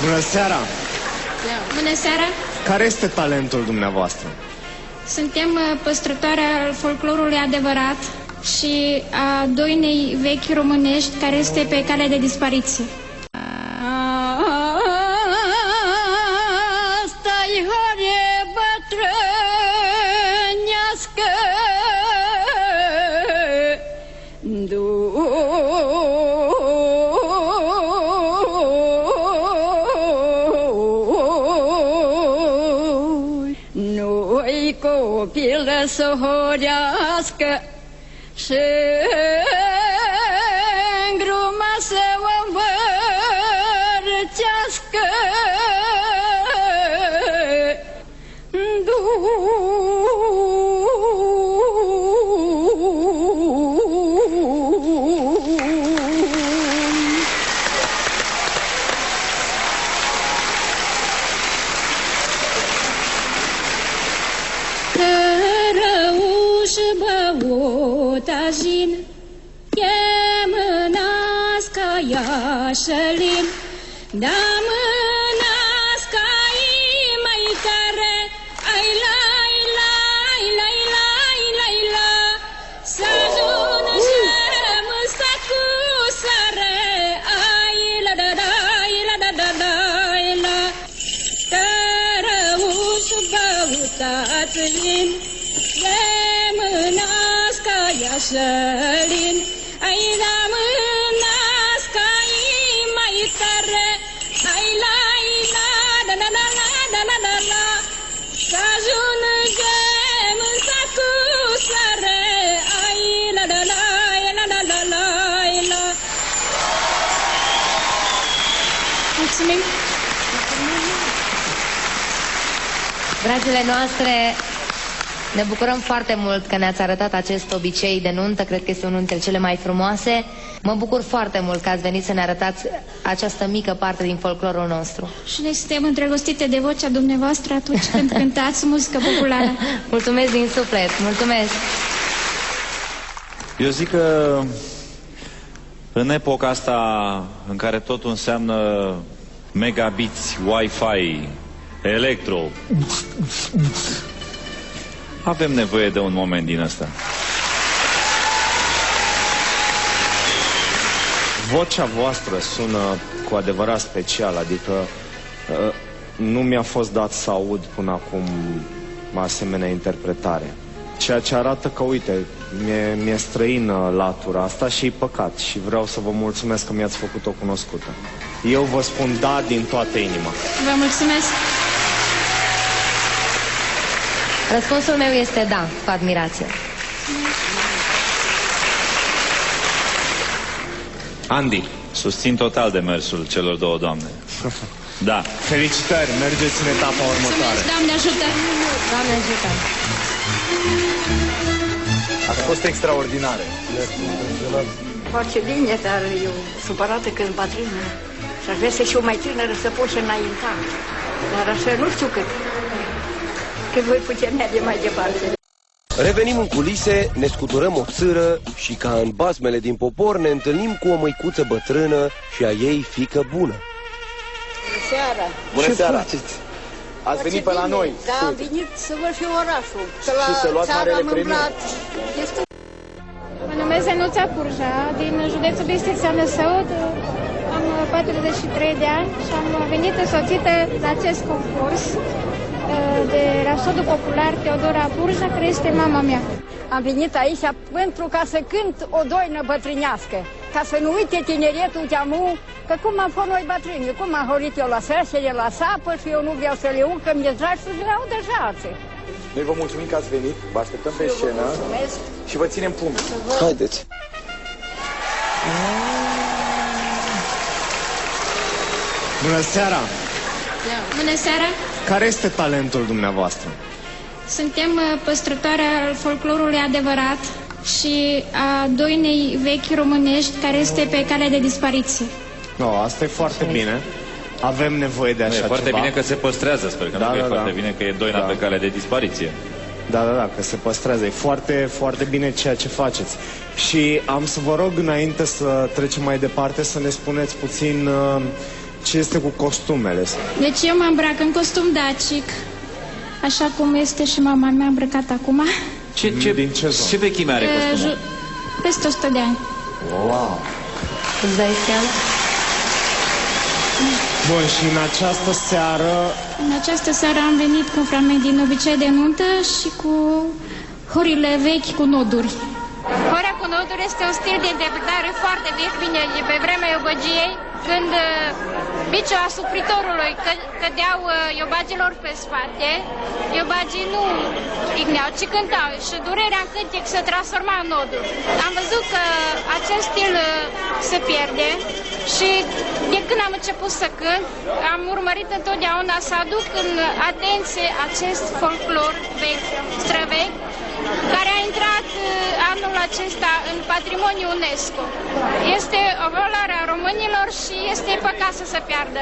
Bună seara! Bună seara! Care este talentul dumneavoastră? Suntem păstrătoarea folclorului adevărat și a doinei vechi românești care este pe cale de dispariție. Stai, hore bătrânească, nu-i copil să horească și îngruma să o învârtească. Cărăuși băutăjin, e mânească iașălin, da mânească-i mai tare, ai lai, lai, lai, lai, lai, la, să ajună și-mâsta cu sare, ai la da da, la da da da, la. Cărăuși băutăjin, e mânească iașălin, ai la mânească-i mai tare, ai la, da da da la, da da da la, să ajungem în sacu sare, ai la da da, la da da la, la. Mulțumim! Dragile noastre, ne bucurăm foarte mult că ne-ați arătat acest obicei de nuntă, cred că este unul dintre cele mai frumoase. Mă bucur foarte mult că ați venit să ne arătați această mică parte din folclorul nostru. Și noi suntem îndrăgostite de vocea dumneavoastră atunci când cântați muzică populară. Mulțumesc din suflet, mulțumesc! Eu zic că în epoca asta în care totul înseamnă megabiți, Wi-Fi, electro, avem nevoie de un moment din ăsta. Vocea voastră sună cu adevărat special, adică nu mi-a fost dat să aud până acum asemenea interpretare. Ceea ce arată că, uite, mi-e străină latura asta și e păcat și vreau să vă mulțumesc că mi-ați făcut-o cunoscută. Eu vă spun da din toată inima. Vă mulțumesc! Răspunsul meu este da, cu admirație. Andy. Susțin total demersul celor două doamne. Da. Felicitări, mergeți în etapa următoare. Doamne ajută! Doamne ajută! A fost extraordinare. Face bine, dar eu supărată când bătrână și aș vrea să fiu mai tânără să pot și înainta. Dar așa nu știu cât voi putea merge mai departe. Revenim în culise, ne scuturăm o țâră și ca în basmele din popor ne întâlnim cu o măicuță bătrână și a ei fiică bună. Bună seara! Bună seara! Faceți? Ați venit pe la noi. Da, am venit să văd și orașul. Că Și să luați marele premiu. Este... Mă numesc Zenuța Curja, din județul Bistrița Năsăud. Am 43 de ani și am venit însoțită la acest concurs de Rapsodul Popular Teodora Burja, care este mama mea. Am venit aici pentru ca să cânt o doină bătrânească, ca să nu uite tineretul de-amu, că cum am fost noi bătrâni, cum am horit eu la sășere, la sapă și eu nu vreau să le urc, că mi-e dragi și vreau deja alții. Noi vă mulțumim că ați venit, vă așteptăm pe scenă și vă ținem pumni. Haideți! Bună seara! Bună seara! Care este talentul dumneavoastră? Suntem păstrătoarea folclorului adevărat și a doinei vechi românești care este pe cale de dispariție. No, asta e foarte bine. Avem nevoie de așa ceva. E foarte bine că se păstrează, sper că nu e foarte bine că e doina pe cale de dispariție. Da, că se păstrează. E foarte, foarte bine ceea ce faceți. Și am să vă rog, înainte să trecem mai departe, să ne spuneți puțin Ce este cu costumele? Deci eu mă îmbrac în costum dacic, așa cum este și mama mea îmbrăcat acum. Ce vechime are costumul? Peste 100 de ani. Wow! Îți dai seama? Bun, și în această seară... În această seară am venit cu fragment din obicei de nuntă și cu horile vechi cu noduri. Horea cu noduri este un stil de interpretare foarte vechi, vine de pe vremea iobăgiei, când biciul asupritorului cădeau iobagilor pe spate, iobagii nu igneau, ci cântau și durerea în cântec se transforma în noduri. Am văzut că acest stil se pierde și de când am început să cânt, am urmărit întotdeauna să aduc în atenție acest folclor vechi, străvechi, care a intrat anul acesta în patrimoniul UNESCO. Este o valoare a românilor și este păcat să se piardă.